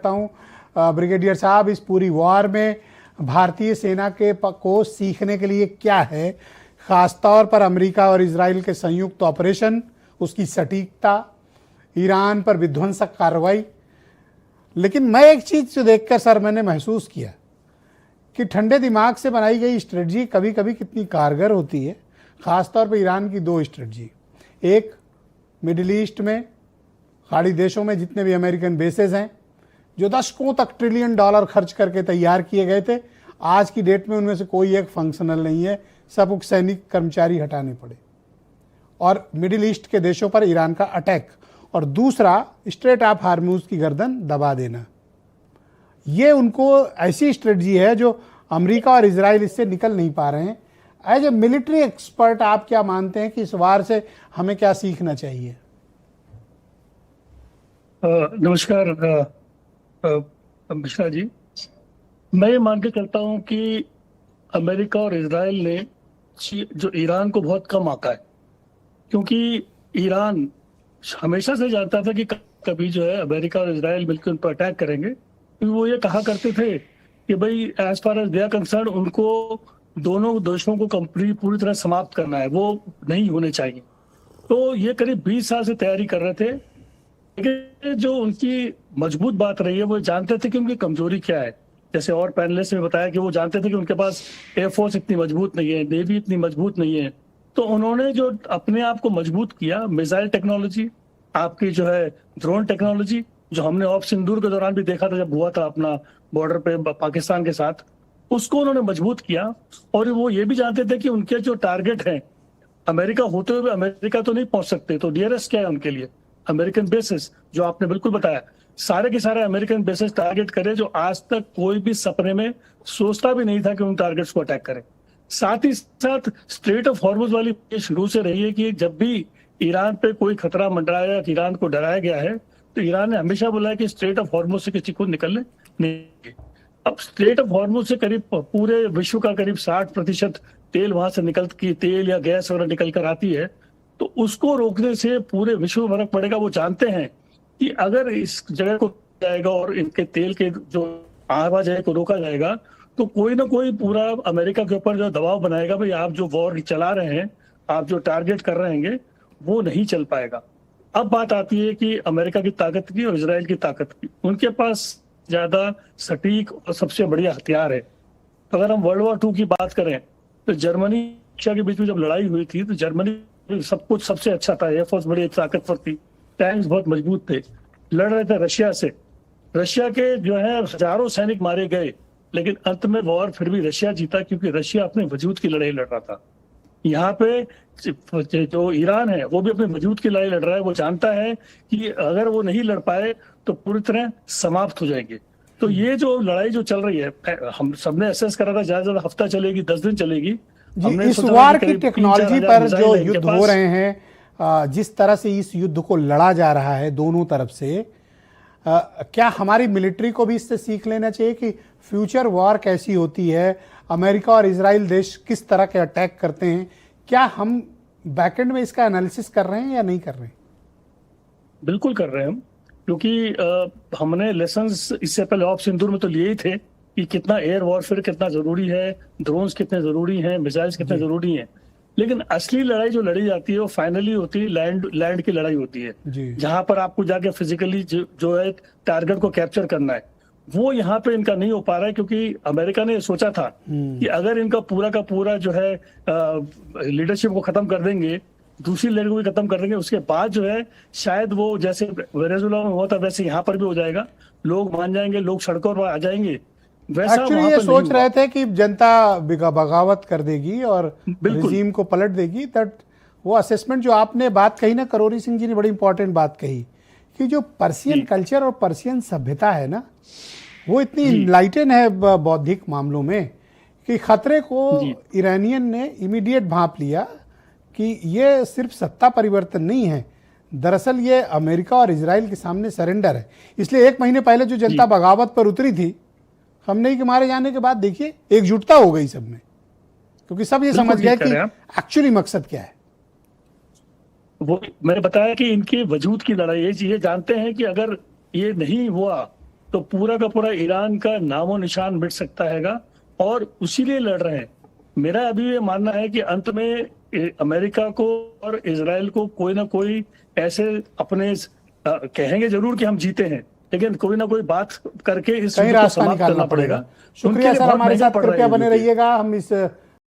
हूँ ब्रिगेडियर साहब, इस पूरी वॉर में भारतीय सेना के को सीखने के लिए क्या है, खासतौर पर अमेरिका और इजराइल के संयुक्त ऑपरेशन, उसकी सटीकता, ईरान पर विध्वंसक कार्रवाई। लेकिन मैं एक चीज जो देखकर सर मैंने महसूस किया कि ठंडे दिमाग से बनाई गई स्ट्रेटजी कभी कभी कितनी कारगर होती है। खासतौर पर ईरान की दो स्ट्रेटजी, एक मिडिल ईस्ट में खाड़ी देशों में जितने भी अमेरिकन बेसेस हैं जो दशकों तक $1 ट्रिलियन खर्च करके तैयार किए गए थे, आज की डेट में उनमें से कोई एक फंक्शनल नहीं है, सब सैनिक कर्मचारी हटाने पड़े। और मिडिल ईस्ट के देशों पर ईरान का अटैक, और दूसरा स्ट्रेट ऑफ हार्मूज की गर्दन दबा देना। ये उनको ऐसी स्ट्रेटजी है जो अमेरिका और इजराइल इससे निकल नहीं पा रहे हैं। एज ए मिलिट्री एक्सपर्ट आप क्या मानते हैं कि इस वार से हमें क्या सीखना चाहिए? नमस्कार मिश्रा जी। मैं ये मान के चलता हूँ कि अमेरिका और इजराइल ने जो ईरान को बहुत कम आंका है, क्योंकि ईरान हमेशा से जानता था कि कभी जो है अमेरिका और इजराइल मिलकर उन पर अटैक करेंगे, क्योंकि वो ये कहा करते थे कि भाई as far as they are concern उनको दोनों देशों को पूरी तरह समाप्त करना है, वो नहीं होने चाहिए। तो ये करीब 20 साल से तैयारी कर रहे थे। लेकिन जो उनकी मजबूत बात रही है, वो जानते थे कि उनकी कमजोरी क्या है। जैसे और पैनलिस्ट ने बताया कि वो जानते थे कि उनके पास एयरफोर्स इतनी मजबूत नहीं है, नेवी इतनी मजबूत नहीं है। तो उन्होंने जो अपने आप को मजबूत किया, मिसाइल टेक्नोलॉजी, आपकी जो है ड्रोन टेक्नोलॉजी, जो हमने ऑफ सिंदूर के दौरान भी देखा था जब हुआ था अपना बॉर्डर पे पाकिस्तान के साथ, उसको उन्होंने मजबूत किया। और वो ये भी जानते थे कि उनके जो टारगेट हैं, अमेरिका होते हुए अमेरिका तो नहीं पहुंच सकते, तो डियरेस्ट क्या है उनके लिए? अमेरिकन बेसिस, जो आपने बिल्कुल बताया, सारे के सारे अमेरिकन बेसिस टारगेट करे, जो आज तक कोई भी सपने में सोचता भी नहीं था कि उन टारगेट्स को अटैक करें। साथ ही साथ स्ट्रेट ऑफ हॉर्मुज वाली शुरू से रही है कि जब भी ईरान पे कोई खतरा मंडराया या ईरान को डराया गया है, तो ईरान ने हमेशा बोला है कि स्ट्रेट ऑफ हॉर्मुज से किसी को निकलने नहीं। अब स्ट्रेट ऑफ हॉर्मुज से करीब पूरे विश्व का करीब 60% तेल वहां से निकल की तेल या गैस वगैरह निकल कर आती है। तो उसको रोकने से पूरे विश्व में फर्क पड़ेगा। वो जानते हैं कि अगर इस जगह को जाएगा और इनके तेल के जो आवाजाही को रोका जाएगा, तो कोई ना कोई पूरा अमेरिका के ऊपर जो दबाव बनाएगा, भाई आप जो वॉर चला रहे हैं, आप जो टारगेट कर रहे हैं, वो नहीं चल पाएगा। अब बात आती है कि अमेरिका की ताकत की और इजराइल की ताकत की। उनके पास ज्यादा सटीक और सबसे बढ़िया हथियार है। अगर हम वर्ल्ड वॉर II की बात करें, तो जर्मनी रशिया के बीच में जब लड़ाई हुई थी, तो जर्मनी सब कुछ सबसे अच्छा था, एयरफोर्स बड़ी ताकतवर थी, टैंक्स बहुत मजबूत थे, लड़ रहे थे रशिया से। रशिया के जो है हजारों सैनिक मारे गए, लेकिन अंत में वॉर फिर भी रशिया जीता, क्योंकि रशिया अपने वजूद की लड़ाई लड़ रहा था। यहाँ पे जो ईरान है, वो भी अपने वजूद की लड़ाई लड़ रहा है। वो जानता है कि अगर वो नहीं लड़ पाए तो पूरी तरह समाप्त हो जाएंगे। तो ये जो लड़ाई जो चल रही है, हम सबने असेस करा था ज्यादा हफ्ता चलेगी, 10 दिन चलेगी। जी, इस वार की टेक्नोलॉजी पर जो युद्ध हो रहे हैं, जिस तरह से इस युद्ध को लड़ा जा रहा है दोनों तरफ से, क्या हमारी मिलिट्री को भी इससे सीख लेना चाहिए कि फ्यूचर वॉर कैसी होती है? अमेरिका और इजराइल देश किस तरह के अटैक करते हैं? क्या हम बैकएंड में इसका एनालिसिस कर रहे हैं या नहीं कर रहे हैं? बिल्कुल कर रहे हैं हम, क्योंकि हमने लेसन्स इससे पहले ऑफ सिंदूर में तो लिए ही थे कि कितना एयर वॉरफेयर कितना जरूरी है, ड्रोन्स कितने जरूरी हैं, मिसाइल्स कितने जरूरी हैं। लेकिन असली लड़ाई जो लड़ी जाती है वो फाइनली होती है लैंड की लड़ाई होती है, जहां पर आपको जाके फिजिकली जो है टारगेट को कैप्चर करना है। वो यहाँ पे इनका नहीं हो पा रहा है, क्योंकि अमेरिका ने सोचा था कि अगर इनका पूरा का पूरा जो है लीडरशिप को खत्म कर देंगे, दूसरी लड़की को भी खत्म कर देंगे, उसके बाद जो है शायद वो जैसे वेनेजुएला में हुआ था वैसे यहाँ पर भी हो जाएगा, लोग मान जाएंगे, लोग सड़कों पर आ जाएंगे। वैसा एक्चुअली ये सोच रहे थे कि जनता बगावत कर देगी और रिजीम को पलट देगी। दैट वो असेसमेंट जो आपने बात कही ना, करोरी सिंह जी ने बड़ी इंपॉर्टेंट बात कही कि जो पर्शियन कल्चर और पर्शियन सभ्यता है ना, वो इतनी इनलाइटन है बौद्धिक मामलों में कि खतरे को ईरानियन ने इमीडिएट भांप लिया कि ये सिर्फ सत्ता परिवर्तन नहीं है, दरअसल ये अमेरिका और इजराइल के सामने सरेंडर है। इसलिए 1 महीने पहले जो जनता बगावत पर उतरी थी, खamenei के मारे जाने के बाद देखिए एकजुटता हो गई सब में, क्योंकि सब ये समझ गए कि एक्चुअली मकसद क्या है। वो मैंने बताया कि इनके वजूद की लड़ाई है। ये जानते हैं कि अगर ये नहीं हुआ तो पूरा का पूरा ईरान का नामो निशान मिट सकता हैगा, और उसी लिए लड़ रहे हैं। मेरा अभी ये मानना है कि अंत में अमेरिका को और इजराइल को कोई ना कोई ऐसे अपने कहेंगे जरूर कि हम जीते हैं, लेकिन कोई ना कोई बात करके इस कहीं युद्ध को रास्ता समाप्त निकालना करना पड़ेगा। पड़ेगा। शुक्रिया उनके लिए सर, बहुत हमारे महंगा साथ पड़ रहा कृपया है बने युद्ध। रहिएगा। हम इस